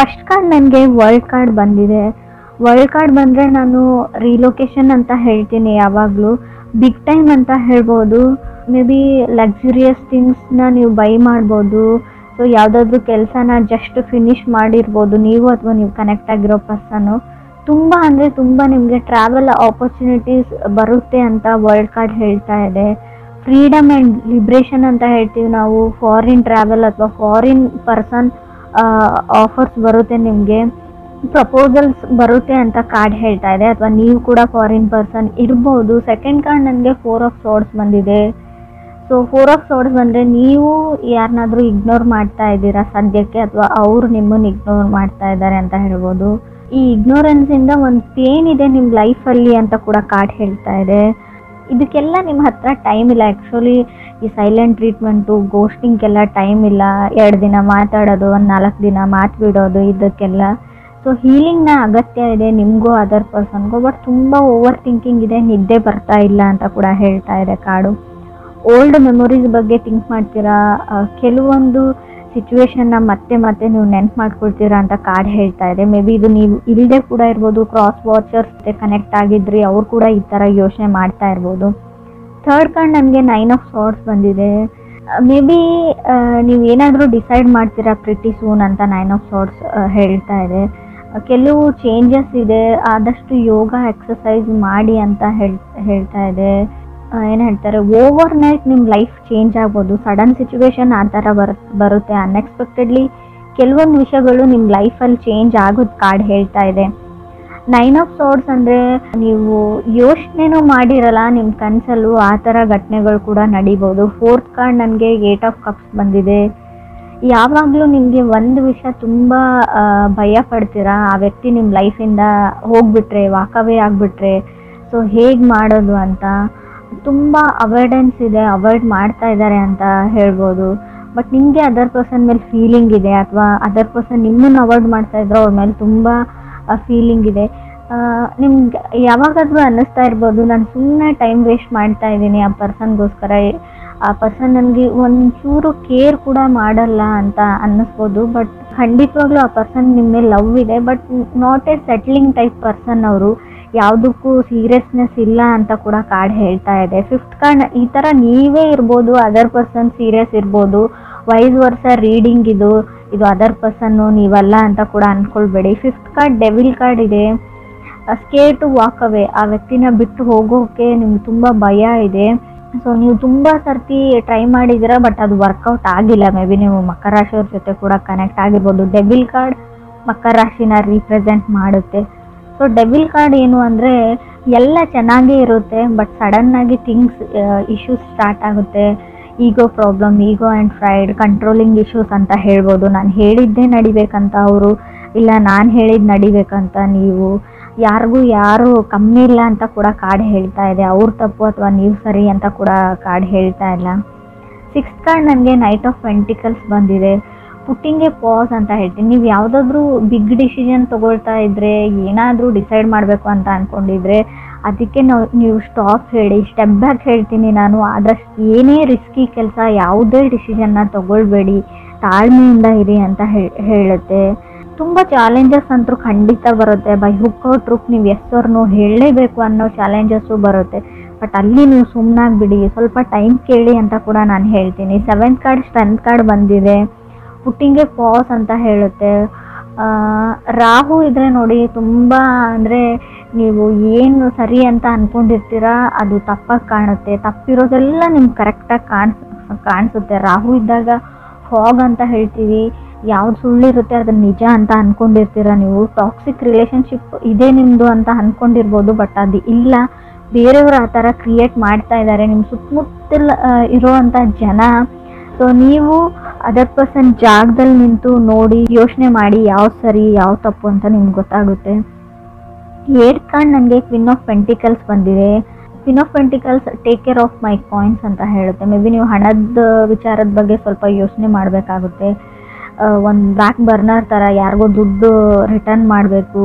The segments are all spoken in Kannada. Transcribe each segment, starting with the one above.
ಫಸ್ಟ್ ಕಾರ್ಡ್ ನನಗೆ ವರ್ಲ್ಡ್ ಕಾರ್ಡ್ ಬಂದಿದೆ. ವರ್ಲ್ಡ್ ಕಾರ್ಡ್ ಬಂದರೆ ನಾನು ರಿಲೊಕೇಶನ್ ಅಂತ ಹೇಳ್ತೀನಿ ಯಾವಾಗಲೂ. ಬಿಗ್ ಟೈಮ್ ಅಂತ ಹೇಳ್ಬೋದು. ಮೇ ಬಿ ಲಕ್ಸುರಿಯಸ್ ಥಿಂಗ್ಸ್ನ ನೀವು ಬೈ ಮಾಡ್ಬೋದು. ಸೊ ಯಾವುದಾದ್ರೂ ಕೆಲಸನ ಜಸ್ಟ್ ಫಿನಿಷ್ ಮಾಡಿರ್ಬೋದು ನೀವು ಅಥವಾ ನೀವು ಕನೆಕ್ಟ್ ಆಗಿರೋ ಪರ್ಸನ್ನು. ತುಂಬ ಅಂದರೆ ತುಂಬ ನಿಮಗೆ ಟ್ರಾವೆಲ್ ಆಪರ್ಚುನಿಟೀಸ್ ಬರುತ್ತೆ ಅಂತ ವರ್ಲ್ಡ್ ಕಾರ್ಡ್ ಹೇಳ್ತಾ ಇದೆ. ಫ್ರೀಡಮ್ ಆ್ಯಂಡ್ ಲಿಬ್ರೇಷನ್ ಅಂತ ಹೇಳ್ತೀವಿ ನಾವು. ಫಾರಿನ್ ಟ್ರಾವೆಲ್ ಅಥವಾ ಫಾರಿನ್ ಪರ್ಸನ್ ಆಫರ್ಸ್ ಬರುತ್ತೆ, ನಿಮಗೆ ಪ್ರಪೋಸಲ್ಸ್ ಬರುತ್ತೆ ಅಂತ ಕಾರ್ಡ್ ಹೇಳ್ತಾ ಇದೆ. ಅಥವಾ ನೀವು ಕೂಡ ಫಾರಿನ್ ಪರ್ಸನ್ ಇರ್ಬೋದು. ಸೆಕೆಂಡ್ ಕಾರ್ಡ್ ನನಗೆ 4 ಆಫ್ ಸೋರ್ಡ್ಸ್ ಬಂದಿದೆ. ಸೊ 4 ಆಫ್ ಸೋರ್ಡ್ಸ್ ಬಂದರೆ ನೀವು ಯಾರನ್ನಾದರೂ ಇಗ್ನೋರ್ ಮಾಡ್ತಾ ಇದ್ದೀರಾ ಸದ್ಯಕ್ಕೆ, ಅಥವಾ ಅವರು ನಿಮ್ಮನ್ನು ಇಗ್ನೋರ್ ಮಾಡ್ತಾ ಇದ್ದಾರೆ ಅಂತ ಹೇಳ್ಬೋದು. ಈ ಇಗ್ನೋರೆನ್ಸಿಂದ ಒಂದು ಪೇನ್ ಇದೆ ನಿಮ್ಮ ಲೈಫಲ್ಲಿ ಅಂತ ಕೂಡ ಕಾರ್ಡ್ ಹೇಳ್ತಾ ಇದೆ. ಇದಕ್ಕೆಲ್ಲ ನಿಮ್ಮ ಹತ್ರ ಟೈಮ್ ಇಲ್ಲ. ಆ್ಯಕ್ಚುಲಿ ಈ ಸೈಲೆಂಟ್ ಟ್ರೀಟ್ಮೆಂಟು, ಗೋಸ್ಟಿಂಗ್ಗೆಲ್ಲ ಟೈಮ್ ಇಲ್ಲ. 2 ದಿನ ಮಾತಾಡೋದು, ಒಂದು 4 ದಿನ ಮಾತು ಬಿಡೋದು, ಇದಕ್ಕೆಲ್ಲ. ಸೊ ಹೀಲಿಂಗ್ನ ಅಗತ್ಯ ಇದೆ ನಿಮಗೂ ಅದರ್ ಪರ್ಸನ್ಗೂ. ಬಟ್ ತುಂಬ ಓವರ್ ಥಿಂಕಿಂಗ್ ಇದೆ, ನಿದ್ದೆ ಬರ್ತಾ ಇಲ್ಲ ಅಂತ ಕೂಡ ಹೇಳ್ತಾ ಇದೆ ಕಾರ್ಡು. ಓಲ್ಡ್ ಮೆಮೊರೀಸ್ ಬಗ್ಗೆ ಥಿಂಕ್ ಮಾಡ್ತೀರಾ. ಕೆಲವೊಂದು ಸಿಚುವೇಶನ್ನ ಮತ್ತೆ ಮತ್ತೆ ನೀವು ನೆನ್ಪು ಮಾಡ್ಕೊಳ್ತೀರಾ ಅಂತ ಕಾರ್ಡ್ ಹೇಳ್ತಾ ಇದೆ. ಮೇ ಬಿ ಇದು ನೀವು ಇಲ್ಲದೆ ಕೂಡ ಇರ್ಬೋದು. ಕ್ರಾಸ್ ವಾಚರ್ಸ್ ಕನೆಕ್ಟ್ ಆಗಿದ್ರಿ, ಅವ್ರು ಕೂಡ ಈ ಥರ ಯೋಚನೆ ಮಾಡ್ತಾ ಇರ್ಬೋದು. ಥರ್ಡ್ ಕಾರ್ಡ್ ನನಗೆ 9 ಆಫ್ ಸಾರ್ಡ್ಸ್ ಬಂದಿದೆ. ಮೇ ಬಿ ನೀವು ಏನಾದರೂ ಡಿಸೈಡ್ ಮಾಡ್ತೀರಾ ಪ್ರಿಟಿ ಸೂನ್ ಅಂತ 9 ಆಫ್ ಸಾರ್ಡ್ಸ್ ಹೇಳ್ತಾ ಇದೆ. ಕೆಲವು ಚೇಂಜಸ್ ಇದೆ, ಆದಷ್ಟು ಯೋಗ ಎಕ್ಸಸೈಸ್ ಮಾಡಿ ಅಂತ ಹೇಳ್ತಾ ಇದೆ. ಏನು ಹೇಳ್ತಾರೆ, ಓವರ್ ನೈಟ್ ನಿಮ್ಮ ಲೈಫ್ ಚೇಂಜ್ ಆಗ್ಬೋದು. ಸಡನ್ ಸಿಚುವೇಶನ್ ಆ ಥರ ಬರುತ್ತೆ ಅನ್ಎಕ್ಸ್ಪೆಕ್ಟೆಡ್ಲಿ. ಕೆಲವೊಂದು ವಿಷಯಗಳು ನಿಮ್ಮ ಲೈಫಲ್ಲಿ ಚೇಂಜ್ ಆಗೋದು ಕಾರ್ಡ್ ಹೇಳ್ತಾ ಇದೆ. 9 ಆಫ್ ಸಾರ್ಡ್ಸ್ ಅಂದರೆ ನೀವು ಯೋಚನೆನೂ ಮಾಡಿರಲ್ಲ ನಿಮ್ಮ ಕನಸಲ್ಲೂ ಆ ಥರ ಘಟನೆಗಳು ಕೂಡ ನಡಿಬೋದು. ಫೋರ್ತ್ ಕಾರ್ಡ್ ನನಗೆ 8 ಆಫ್ ಕಪ್ಸ್ ಬಂದಿದೆ. ಯಾವಾಗಲೂ ನಿಮಗೆ ಒಂದು ವಿಷಯ ತುಂಬ ಭಯ ಪಡ್ತೀರಾ, ಆ ವ್ಯಕ್ತಿ ನಿಮ್ಮ ಲೈಫಿಂದ ಹೋಗ್ಬಿಟ್ರೆ, ವಾಕವೇ ಆಗಿಬಿಟ್ರೆ, ಸೊ ಹೇಗೆ ಮಾಡೋದು ಅಂತ ತುಂಬ ಅವಾಯ್ಡೆನ್ಸ್ ಇದೆ, ಅವಾಯ್ಡ್ ಮಾಡ್ತಾ ಇದ್ದಾರೆ ಅಂತ ಹೇಳ್ಬೋದು. ಬಟ್ ನಿಮಗೆ ಅದರ್ ಪರ್ಸನ್ ಮೇಲೆ ಫೀಲಿಂಗ್ ಇದೆ, ಅಥವಾ ಅದರ್ ಪರ್ಸನ್ ನಿಮ್ಮನ್ನು ಅವಾಯ್ಡ್ ಮಾಡ್ತಾ ಇದ್ರು, ಅವ್ರ ಮೇಲೆ ತುಂಬ ಫೀಲಿಂಗ್ ಇದೆ. ನಿಮ್ಗೆ ಯಾವಾಗಾದರೂ ಅನ್ನಿಸ್ತಾ ಇರ್ಬೋದು, ನಾನು ಸುಮ್ಮನೆ ಟೈಮ್ ವೇಸ್ಟ್ ಮಾಡ್ತಾ ಇದ್ದೀನಿ ಆ ಪರ್ಸನ್ಗೋಸ್ಕರ, ಆ ಪರ್ಸನ್ ನನಗೆ ಒಂಚೂರು ಕೇರ್ ಕೂಡ ಮಾಡಲ್ಲ ಅಂತ ಅನ್ನಿಸ್ಬೋದು. ಬಟ್ ಖಂಡಿತವಾಗ್ಲೂ ಆ ಪರ್ಸನ್ ನಿಮ್ಮ ಮೇಲೆ ಲವ್ ಇದೆ, but not A settling type person ಅವರು. ಯಾವುದಕ್ಕೂ ಸೀರಿಯಸ್ನೆಸ್ ಇಲ್ಲ ಅಂತ ಕೂಡ ಕಾರ್ಡ್ ಹೇಳ್ತಾ ಇದೆ. ಫಿಫ್ತ್ ಕಾರ್ಡ್ ಈ ಥರ ನೀವೇ ಇರ್ಬೋದು, ಅದರ್ ಪರ್ಸನ್ ಸೀರಿಯಸ್ ಇರ್ಬೋದು. ವೈಸ್ ವರ್ಸ ರೀಡಿಂಗ್ ಇದು ಅದರ್ ಪರ್ಸನ್ನು ನೀವಲ್ಲ ಅಂತ ಕೂಡ ಅಂದ್ಕೊಳ್ಬೇಡಿ. ಫಿಫ್ತ್ ಕಾರ್ಡ್ ಡೆವಿಲ್ ಕಾರ್ಡ್ ಇದೆ. ಸ್ಕೇರ್ ಟು ವಾಕ್ ಅವೇ, ಆ ವ್ಯಕ್ತಿನ ಬಿಟ್ಟು ಹೋಗೋಕ್ಕೆ ನಿಮ್ಗೆ ತುಂಬ ಭಯ ಇದೆ. ಸೊ ನೀವು ತುಂಬ ಸರ್ತಿ ಟ್ರೈ ಮಾಡಿದ್ದೀರಾ, ಬಟ್ ಅದು ವರ್ಕೌಟ್ ಆಗಿಲ್ಲ. ಮೇ ಬಿ ನೀವು ಮಕರ ರಾಶಿಯವ್ರ ಜೊತೆ ಕೂಡ ಕನೆಕ್ಟ್ ಆಗಿರ್ಬೋದು. ಡೆವಿಲ್ ಕಾರ್ಡ್ ಮಕರ ರಾಶಿನ ರೀಪ್ರೆಸೆಂಟ್ ಮಾಡುತ್ತೆ. ಸೊ ಡೆವಿಲ್ ಕಾರ್ಡ್ ಏನು ಅಂದರೆ, ಎಲ್ಲ ಚೆನ್ನಾಗೇ ಇರುತ್ತೆ, ಬಟ್ ಸಡನ್ನಾಗಿ ಇಶ್ಯೂಸ್ ಸ್ಟಾರ್ಟ್ ಆಗುತ್ತೆ. Ego problem, ego and pride, controlling issues ಅಂತ ಹೇಳ್ಬೋದು. ನಾನು ಹೇಳಿದ್ದೇ ನಡಿಬೇಕಂತ ಅವರು, ಇಲ್ಲ ನಾನು ಹೇಳಿದ್ದು ನಡಿಬೇಕಂತ ನೀವು, ಯಾರಿಗೂ ಯಾರು ಕಮ್ಮಿ ಇಲ್ಲ ಅಂತ ಕೂಡ ಕಾರ್ಡ್ ಹೇಳ್ತಾ ಇದೆ. ಅವ್ರ ತಪ್ಪು ಅಥವಾ ನೀವು ಸರಿ ಅಂತ ಕೂಡ ಕಾರ್ಡ್ ಹೇಳ್ತಾ ಇಲ್ಲ. ಸಿಕ್ಸ್ತ್ ಕಾರ್ಡ್ ನನಗೆ ನೈಟ್ ಆಫ್ ಪೆಂಟಿಕಲ್ಸ್ ಬಂದಿದೆ. ಪುಟ್ಟಿಂಗ್ ಎ ಪಾಸ್ ಅಂತ ಹೇಳ್ತೀನಿ. ನೀವು ಯಾವುದಾದ್ರೂ ಬಿಗ್ ಡಿಸಿಷನ್ ತೊಗೊಳ್ತಾ ಇದ್ದರೆ, ಏನಾದರೂ ಡಿಸೈಡ್ ಮಾಡಬೇಕು ಅಂತ ಅಂದ್ಕೊಂಡಿದ್ರೆ, ಅದಕ್ಕೆ ನೀವು ಸ್ಟಾಪ್ ಹೇಳಿ, ಸ್ಟೆಪ್ ಬ್ಯಾಕ್ ಹೇಳ್ತೀನಿ ನಾನು. ಆದಷ್ಟು ಏನೇ ರಿಸ್ಕಿ ಕೆಲಸ, ಯಾವುದೇ ಡಿಸಿಷನ್ನ ತೊಗೊಳ್ಬೇಡಿ, ತಾಳ್ಮೆಯಿಂದ ಇರಿ ಅಂತ ಹೇಳುತ್ತೆ. ತುಂಬ ಚಾಲೆಂಜಸ್ ಅಂತೂ ಖಂಡಿತ ಬರುತ್ತೆ. ಬೈ ಹುಕ್ ಔಟ್ ರುಕ್ ನೀವು ಎಸ್ಸೋರ್ನು ಹೇಳಲೇಬೇಕು ಅನ್ನೋ ಚಾಲೆಂಜಸ್ಸು ಬರುತ್ತೆ. ಬಟ್ ಅಲ್ಲಿ ನೀವು ಸುಮ್ಮನಾಗ್ಬಿಡಿ, ಸ್ವಲ್ಪ ಟೈಮ್ ಕೇಳಿ ಅಂತ ಕೂಡ ನಾನು ಹೇಳ್ತೀನಿ. ಸೆವೆಂತ್ ಕಾರ್ಡ್ ಸ್ಟ್ರೆಂತ್ ಕಾರ್ಡ್ ಬಂದಿದೆ. ಪುಟ್ಟಿಂಗ್ ಎ ಪಾಸ್ ಅಂತ ಹೇಳುತ್ತೆ. ರಾಹು ಇದ್ರೆ ನೋಡಿ, ತುಂಬ ಅಂದರೆ ನೀವು ಏನು ಸರಿ ಅಂತ ಅಂದ್ಕೊಂಡಿರ್ತೀರಾ ಅದು ತಪ್ಪಾಗಿ ಕಾಣುತ್ತೆ. ತಪ್ಪಿರೋದೆಲ್ಲ ನಿಮ್ಗೆ ಕರೆಕ್ಟಾಗಿ ಕಾಣಿಸುತ್ತೆ. ರಾಹು ಇದ್ದಾಗ ಫಾಗ್ ಅಂತ ಹೇಳ್ತೀವಿ. ಯಾವ್ದು ಸುಳ್ಳಿರುತ್ತೆ ಅದನ್ನು ನಿಜ ಅಂತ ಅಂದ್ಕೊಂಡಿರ್ತೀರ ನೀವು. ಟಾಕ್ಸಿಕ್ ರಿಲೇಷನ್ಶಿಪ್ ಇದೆ ನಿಮ್ಮದು ಅಂತ ಅಂದ್ಕೊಂಡಿರ್ಬೋದು, ಬಟ್ ಅದು ಇಲ್ಲ. ಬೇರೆಯವರು ಆ ಥರ ಕ್ರಿಯೇಟ್ ಮಾಡ್ತಾ ಇದ್ದಾರೆ ನಿಮ್ಮ ಸುತ್ತಮುತ್ತಲ ಇರೋವಂಥ ಜನ. ಸೊ ನೀವು ಅದರ್ ಪರ್ಸನ್ ಜಾಗದಲ್ಲಿ ನಿಂತು ನೋಡಿ, ಯೋಚನೆ ಮಾಡಿ ಯಾವ್ದು ಸರಿ ಯಾವ ತಪ್ಪು ಅಂತ ನಿಮ್ಗೆ ಗೊತ್ತಾಗುತ್ತೆ. ಏಟ್ ಕಾರ್ಡ್ ನನಗೆ ಕ್ವೀನ್ ಆಫ್ ಪೆಂಟಿಕಲ್ಸ್ ಬಂದಿದೆ. Queen of pentacles take care of my coins ಅಂತ ಹೇಳುತ್ತೆ. ಮೇ ಬಿ ನೀವು ಹಣದ ವಿಚಾರದ ಬಗ್ಗೆ ಸ್ವಲ್ಪ ಯೋಚನೆ ಮಾಡಬೇಕಾಗುತ್ತೆ. ಒಂದು ಬ್ಯಾಕ್ ಬರ್ನರ್ ಥರ ಯಾರಿಗೋ ದುಡ್ಡು ರಿಟರ್ನ್ ಮಾಡಬೇಕು,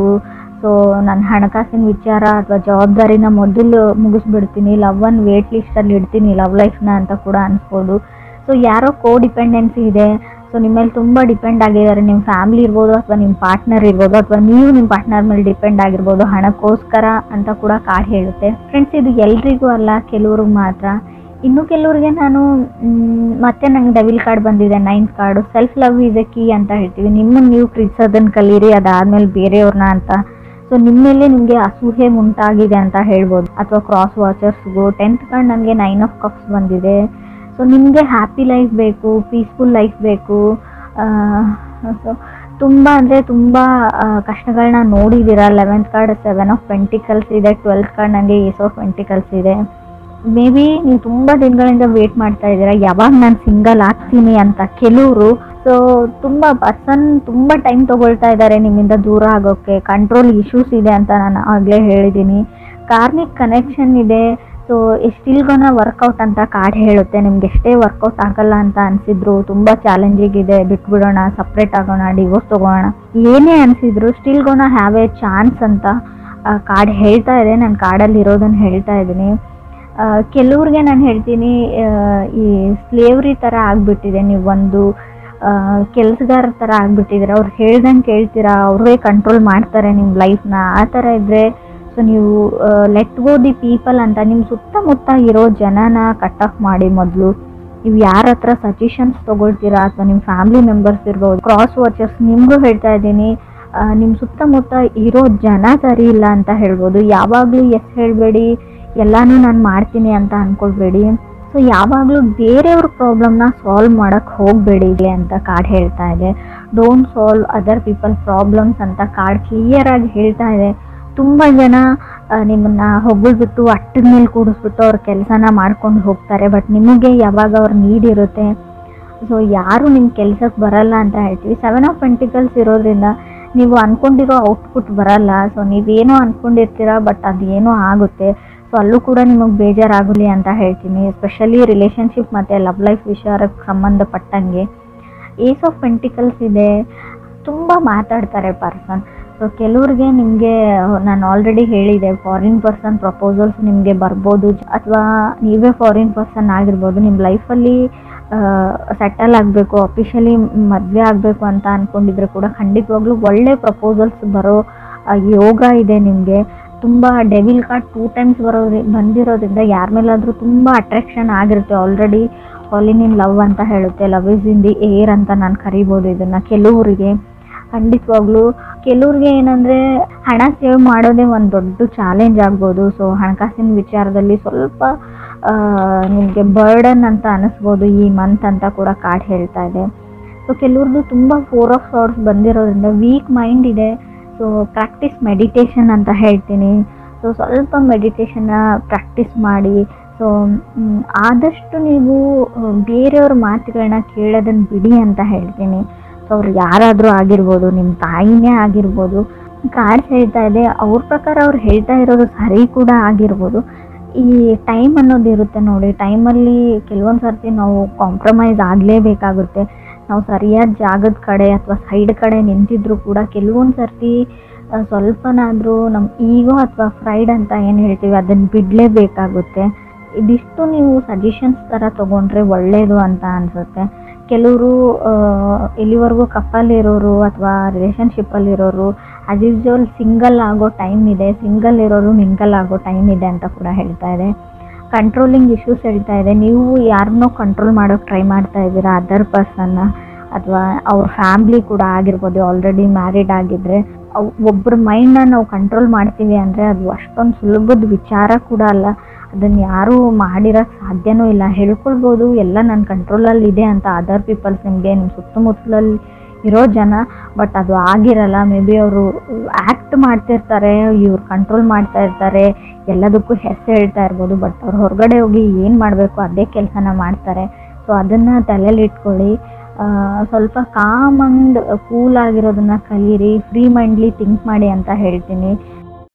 ಸೊ ನನ್ನ ಹಣಕಾಸಿನ ವಿಚಾರ ಅಥವಾ ಜವಾಬ್ದಾರಿನ ಮೊದಲು ಮುಗಿಸ್ಬಿಡ್ತೀನಿ, ಲವ್ವನ್ನು ವೇಟ್ ಲಿಸ್ಟಲ್ಲಿ ಇಡ್ತೀನಿ ಲವ್ ಲೈಫ್ನ ಅಂತ ಕೂಡ ಅನಿಸ್ಬೋದು. ಸೊ ಯಾರೋ ಕೋ ಡಿಪೆಂಡೆನ್ಸಿ ಇದೆ, ಸೊ ನಿಮ್ಮ ಮೇಲೆ ತುಂಬ ಡಿಪೆಂಡ್ ಆಗಿದ್ದಾರೆ. ನಿಮ್ಮ ಫ್ಯಾಮಿಲಿ ಇರ್ಬೋದು ಅಥವಾ ನಿಮ್ಮ ಪಾರ್ಟ್ನರ್ ಇರ್ಬೋದು ಅಥವಾ ನೀವು ನಿಮ್ಮ ಪಾರ್ಟ್ನರ್ ಮೇಲೆ ಡಿಪೆಂಡ್ ಆಗಿರ್ಬೋದು ಹಣಕ್ಕೋಸ್ಕರ ಅಂತ ಕೂಡ ಕಾರ್ಡ್ ಹೇಳುತ್ತೆ. ಫ್ರೆಂಡ್ಸ್, ಇದು ಎಲ್ರಿಗೂ ಅಲ್ಲ, ಕೆಲವ್ರಿಗೆ ಮಾತ್ರ. ಇನ್ನು ಕೆಲವ್ರಿಗೆ ನಾನು ಮತ್ತೆ ನಂಗೆ ಡೆವಿಲ್ ಕಾರ್ಡ್ ಬಂದಿದೆ, 9th card. Self love is A key ಅಂತ ಹೇಳ್ತೀವಿ. ನಿಮ್ಮನ್ನು ನೀವು ಪ್ರೀತಿಸೋದನ್ನು ಕಲೀರಿ, ಅದಾದಮೇಲೆ ಬೇರೆಯವ್ರನ್ನ ಅಂತ. ಸೊ ನಿಮ್ಮ ಮೇಲೆ ನಿಮಗೆ ಅಸೂಹೆ ಉಂಟಾಗಿದೆ ಅಂತ ಹೇಳ್ಬೋದು. ಅಥವಾ ಕ್ರಾಸ್ ವಾಚರ್ಸ್ಗೂ 10th ಕಾರ್ಡ್ ನನಗೆ 9 ಆಫ್ ಕಪ್ಸ್ ಬಂದಿದೆ. ಸೊ ನಿಮಗೆ ಹ್ಯಾಪಿ ಲೈಫ್ ಬೇಕು, ಪೀಸ್ಫುಲ್ ಲೈಫ್ ಬೇಕು. ಸೊ ತುಂಬ ಅಂದರೆ ತುಂಬ ಕಷ್ಟಗಳನ್ನ ನೋಡಿದ್ದೀರಾ. 11th ಕಾರ್ಡ್ 7 ಆಫ್ ಪೆಂಟಿಕಲ್ಸ್ ಇದೆ. 12th ಕಾರ್ಡ್ ನನಗೆ ಏಸ್ ಆಫ್ ಪೆಂಟಿಕಲ್ಸ್ ಇದೆ. ಮೇ ಬಿ ನೀವು ತುಂಬ ದಿನಗಳಿಂದ ವೇಟ್ ಮಾಡ್ತಾ ಇದ್ದೀರಾ ಯಾವಾಗ ನಾನು ಸಿಂಗಲ್ ಆಗ್ತೀನಿ ಅಂತ ಕೆಲವರು. ಸೊ ತುಂಬ ಟೈಮ್ ತೊಗೊಳ್ತಾ ಇದ್ದಾರೆ ನಿಮ್ಮಿಂದ ದೂರ ಆಗೋಕ್ಕೆ. ಕಂಟ್ರೋಲ್ ಇಶ್ಯೂಸ್ ಇದೆ ಅಂತ ನಾನು ಆಗಲೇ ಹೇಳಿದ್ದೀನಿ. ಕಾರ್ಮಿಕ್ ಕನೆಕ್ಷನ್ ಇದೆ. ಸೊ ಸ್ಟಿಲ್ ಗೋನ ವರ್ಕೌಟ್ ಅಂತ ಕಾರ್ಡ್ ಹೇಳುತ್ತೆ. ನಿಮ್ಗೆ ಎಷ್ಟೇ ವರ್ಕೌಟ್ ಆಗಲ್ಲ ಅಂತ ಅನಿಸಿದ್ರು, ತುಂಬ ಚಾಲೆಂಜಿಗಿದೆ, ಬಿಟ್ಬಿಡೋಣ, ಸಪ್ರೇಟ್ ಆಗೋಣ, ಡಿವೋರ್ಸ್ ತೊಗೋಣ, ಏನೇ ಅನಿಸಿದ್ರು still gonna have a chance ಅಂತ ಕಾರ್ಡ್ ಹೇಳ್ತಾ ಇದೆ. ನಾನು ಕಾರ್ಡಲ್ಲಿ ಇರೋದನ್ನು ಹೇಳ್ತಾ ಇದ್ದೀನಿ. ಕೆಲವ್ರಿಗೆ ನಾನು ಹೇಳ್ತೀನಿ, ಈ ಸ್ಲೇವ್ರಿ ಥರ ಆಗಿಬಿಟ್ಟಿದೆ. ನೀವು ಒಂದು ಕೆಲಸಗಾರ ಥರ ಆಗಿಬಿಟ್ಟಿದ್ದೀರ. ಅವ್ರು ಹೇಳ್ದಂಗೆ ಕೇಳ್ತೀರಾ, ಅವ್ರೇ ಕಂಟ್ರೋಲ್ ಮಾಡ್ತಾರೆ ನಿಮ್ಮ ಲೈಫ್ನ. ಆ ಥರ ಇದ್ದರೆ ಸೊ ನೀವು ಲೆಟ್ ಗೋ ದಿ ಪೀಪಲ್ ಅಂತ ನಿಮ್ಮ ಸುತ್ತಮುತ್ತ ಇರೋ ಜನನ ಕಟ್ ಆಫ್ ಮಾಡಿ. ಮೊದಲು ನೀವು ಯಾರ ಹತ್ರ ಸಜೆಷನ್ಸ್ ತೊಗೊಳ್ತೀರಾ ಅಥವಾ ನಿಮ್ಮ ಫ್ಯಾಮಿಲಿ ಮೆಂಬರ್ಸ್ ಇರ್ಬೋದು, ಕ್ರಾಸ್ ವಾಚರ್ಸ್, ನಿಮಗೂ ಹೇಳ್ತಾ ಇದ್ದೀನಿ, ನಿಮ್ಮ ಸುತ್ತಮುತ್ತ ಇರೋ ಜನ ಸರಿ ಇಲ್ಲ ಅಂತ ಹೇಳ್ಬೋದು. ಯಾವಾಗಲೂ ಎಸ್ ಹೇಳಬೇಡಿ, ಎಲ್ಲನೂ ನಾನು ಮಾಡ್ತೀನಿ ಅಂತ ಅಂದ್ಕೊಳ್ಬೇಡಿ. ಸೊ ಯಾವಾಗಲೂ ಬೇರೆಯವ್ರ ಪ್ರಾಬ್ಲಮ್ನ ಸಾಲ್ವ್ ಮಾಡೋಕ್ಕೆ ಹೋಗಬೇಡಿ ಅಂತ ಕಾರ್ಡ್ ಹೇಳ್ತಾ ಇದೆ. Don't solve other people problems ಅಂತ ಕಾರ್ಡ್ ಕ್ಲಿಯರಾಗಿ ಹೇಳ್ತಾ ಇದೆ. ತುಂಬ ಜನ ನಿಮ್ಮನ್ನು ಹೊಗಳ್ಬಿಟ್ಟು ಅಟ್ಟದ ಮೇಲೆ ಕೂಡಿಸ್ಬಿಟ್ಟು ಅವ್ರ ಕೆಲಸನ ಮಾಡ್ಕೊಂಡು ಹೋಗ್ತಾರೆ. ಬಟ್ ನಿಮಗೆ ಯಾವಾಗ ಅವ್ರ ನೀಡ್ ಇರುತ್ತೆ. ಸೊ ಯಾರು ನಿಮ್ಮ ಕೆಲಸಕ್ಕೆ ಬರಲ್ಲ ಅಂತ ಹೇಳ್ತೀವಿ. 7 ಆಫ್ ಪೆಂಟಿಕಲ್ಸ್ ಇರೋದ್ರಿಂದ ನೀವು ಅಂದ್ಕೊಂಡಿರೋ ಔಟ್ಪುಟ್ ಬರಲ್ಲ. ಸೊ ನೀವೇನೋ ಅಂದ್ಕೊಂಡಿರ್ತೀರ, ಬಟ್ ಅದೇನೋ ಆಗುತ್ತೆ. ಸೊ ಅಲ್ಲೂ ಕೂಡ ನಿಮಗೆ ಬೇಜಾರಾಗಲಿ ಅಂತ ಹೇಳ್ತೀನಿ. ಎಸ್ಪೆಷಲಿ ರಿಲೇಷನ್ಶಿಪ್ ಮತ್ತು ಲವ್ ಲೈಫ್ ವಿಚಾರಕ್ಕೆ ಸಂಬಂಧಪಟ್ಟಂಗೆ. ಏಸ್ ಆಫ್ ಪೆಂಟಿಕಲ್ಸ್ ಇದೆ. ತುಂಬ ಮಾತಾಡ್ತಾರೆ ಪರ್ಸನ್. ಸೊ ಕೆಲವ್ರಿಗೆ ನಿಮಗೆ ನಾನು ಆಲ್ರೆಡಿ ಹೇಳಿದೆ, ಫಾರಿನ್ ಪರ್ಸನ್ ಪ್ರಪೋಸಲ್ಸ್ ನಿಮಗೆ ಬರ್ಬೋದು, ಅಥವಾ ನೀವೇ ಫಾರಿನ್ ಪರ್ಸನ್ ಆಗಿರ್ಬೋದು. ನಿಮ್ಮ ಲೈಫಲ್ಲಿ ಸೆಟಲ್ ಆಗಬೇಕು, ಅಫಿಷಿಯಲಿ ಮದುವೆ ಆಗಬೇಕು ಅಂತ ಅಂದ್ಕೊಂಡಿದ್ರೆ ಕೂಡ ಖಂಡಿತವಾಗ್ಲೂ ಒಳ್ಳೆ ಪ್ರಪೋಸಲ್ಸ್ ಬರೋ ಯೋಗ ಇದೆ ನಿಮಗೆ. ತುಂಬ ಡೆವಿಲ್ ಕಾರ್ಡ್ 2 ಟೈಮ್ಸ್ ಬಂದಿರೋದ್ರಿಂದ ಯಾರ ಮೇಲಾದರೂ ತುಂಬ ಅಟ್ರಾಕ್ಷನ್ ಆಗಿರುತ್ತೆ. ಆಲ್ರೆಡಿ ಫಾಲಿನ್ ಇನ್ ಲವ್ ಅಂತ ಹೇಳುತ್ತೆ. Love is in the air ಅಂತ ನಾನು ಕರಿಬೋದು ಇದನ್ನು. ಕೆಲವರಿಗೆ ಖಂಡಿತವಾಗ್ಲೂ, ಕೆಲವ್ರಿಗೆ ಏನಂದರೆ ಹಣ ಸೇವ್ ಮಾಡೋದೇ ಒಂದು ದೊಡ್ಡ ಚಾಲೆಂಜ್ ಆಗ್ಬೋದು. ಸೊ ಹಣಕಾಸಿನ ವಿಚಾರದಲ್ಲಿ ಸ್ವಲ್ಪ ನಿಮಗೆ ಬರ್ಡನ್ ಅಂತ ಅನ್ನಿಸ್ಬೋದು ಈ ಮಂತ್ ಅಂತ ಕೂಡ ಕಾರ್ಡ್ ಹೇಳ್ತಾ ಇದೆ. ಸೊ ಕೆಲವ್ರದ್ದು ತುಂಬ 4 ಆಫ್ ಸಾರ್ಟ್ಸ್ ಬಂದಿರೋದ್ರಿಂದ ವೀಕ್ ಮೈಂಡ್ ಇದೆ. ಸೊ ಪ್ರಾಕ್ಟೀಸ್ ಮೆಡಿಟೇಷನ್ ಅಂತ ಹೇಳ್ತೀನಿ. ಸೊ ಸ್ವಲ್ಪ ಮೆಡಿಟೇಷನ್ನ ಪ್ರಾಕ್ಟೀಸ್ ಮಾಡಿ. ಸೊ ಆದಷ್ಟು ನೀವು ಬೇರೆಯವ್ರ ಮಾತುಗಳನ್ನ ಕೇಳೋದನ್ನು ಬಿಡಿ ಅಂತ ಹೇಳ್ತೀನಿ. ಸೊ ಅವ್ರು ಯಾರಾದರೂ ಆಗಿರ್ಬೋದು, ನಿಮ್ಮ ತಾಯಿನೇ ಆಗಿರ್ಬೋದು. ಕಾರ್ಡ್ಸ್ ಹೇಳ್ತಾ ಇದೆ, ಅವ್ರ ಪ್ರಕಾರ ಅವ್ರು ಹೇಳ್ತಾ ಇರೋದು ಸರಿ ಕೂಡ ಆಗಿರ್ಬೋದು. ಈ ಟೈಮ್ ಅನ್ನೋದು ಇರುತ್ತೆ ನೋಡಿ. ಟೈಮಲ್ಲಿ ಕೆಲವೊಂದು ಸರ್ತಿ ನಾವು ಕಾಂಪ್ರಮೈಸ್ ಆಗಲೇಬೇಕಾಗುತ್ತೆ. ನಾವು ಸರಿಯಾದ ಜಾಗದ ಕಡೆ ಅಥವಾ ಸೈಡ್ ಕಡೆ ನಿಂತಿದ್ರು ಕೂಡ ಕೆಲವೊಂದು ಸರ್ತಿ ಸ್ವಲ್ಪನಾದರೂ ನಮ್ಮ ಈಗೋ ಅಥವಾ ಫ್ರೈಡ್ ಅಂತ ಏನು ಹೇಳ್ತೀವಿ ಅದನ್ನು ಬಿಡಲೇಬೇಕಾಗುತ್ತೆ. ಇದಿಷ್ಟು ನೀವು ಸಜೆಷನ್ಸ್ ಥರ ತೊಗೊಂಡ್ರೆ ಒಳ್ಳೆಯದು ಅಂತ ಅನಿಸುತ್ತೆ. ಕೆಲವರು ಇಲ್ಲಿವರೆಗೂ ಕಪ್ಪಲ್ಲಿರೋರು ಅಥವಾ ರಿಲೇಷನ್ಶಿಪ್ಪಲ್ಲಿರೋರು ಆ್ಯಸ್ ಯೂಸ್ವಲ್ ಸಿಂಗಲ್ ಆಗೋ ಟೈಮ್ ಇದೆ, ಸಿಂಗಲ್ ಇರೋರು ಮಿಂಗಲ್ ಆಗೋ ಟೈಮ್ ಇದೆ ಅಂತ ಕೂಡ ಹೇಳ್ತಾ ಇದೆ. ಕಂಟ್ರೋಲಿಂಗ್ ಇಶ್ಯೂಸ್ ಹೇಳ್ತಾ ಇದೆ. ನೀವು ಯಾರನ್ನೋ ಕಂಟ್ರೋಲ್ ಮಾಡೋಕ್ಕೆ ಟ್ರೈ ಮಾಡ್ತಾ ಇದ್ದೀರಾ, ಅದರ್ ಪರ್ಸನ್ನ ಅಥವಾ ಅವ್ರ ಫ್ಯಾಮ್ಲಿ ಕೂಡ ಆಗಿರ್ಬೋದು. ಆಲ್ರೆಡಿ ಮ್ಯಾರಿಡ್ ಆಗಿದ್ದರೆ ಒಬ್ಬರ ಮೈಂಡನ್ನ ನಾವು ಕಂಟ್ರೋಲ್ ಮಾಡ್ತೀವಿ ಅಂದರೆ ಅದು ಅಷ್ಟೊಂದು ಸುಲಭದ ವಿಚಾರ ಕೂಡ ಅಲ್ಲ. ಅದನ್ನು ಯಾರೂ ಮಾಡಿರೋಕ್ಕೆ ಸಾಧ್ಯವೂ ಇಲ್ಲ. ಹೇಳ್ಕೊಳ್ಬೋದು ಎಲ್ಲ ನನ್ನ ಕಂಟ್ರೋಲಲ್ಲಿ ಇದೆ ಅಂತ ಅದರ್ ಪೀಪಲ್ಸ್, ನಿಮಗೆ ನಿಮ್ಮ ಸುತ್ತಮುತ್ತಲಲ್ಲಿ ಇರೋ ಜನ. ಬಟ್ ಅದು ಆಗಿರಲ್ಲ. ಮೇ ಬಿ ಅವರು ಆ್ಯಕ್ಟ್ ಮಾಡ್ತಿರ್ತಾರೆ, ಇವ್ರು ಕಂಟ್ರೋಲ್ ಮಾಡ್ತಾ ಇರ್ತಾರೆ, ಎಲ್ಲದಕ್ಕೂ ಹೆಸರು ಹೇಳ್ತಾ ಇರ್ಬೋದು. ಬಟ್ ಅವ್ರು ಹೊರಗಡೆ ಹೋಗಿ ಏನು ಮಾಡಬೇಕು ಅದೇ ಕೆಲಸನ ಮಾಡ್ತಾರೆ. ಸೊ ಅದನ್ನು ತಲೆಯಲ್ಲಿ ಇಟ್ಕೊಳ್ಳಿ. ಸ್ವಲ್ಪ ಕಾಮ್ ಆ್ಯಂಡ್ ಕೂಲ್ ಆಗಿರೋದನ್ನು ಕಲೀರಿ, ಫ್ರೀ ಮೈಂಡ್ಲಿ ಥಿಂಕ್ ಮಾಡಿ ಅಂತ ಹೇಳ್ತೀನಿ.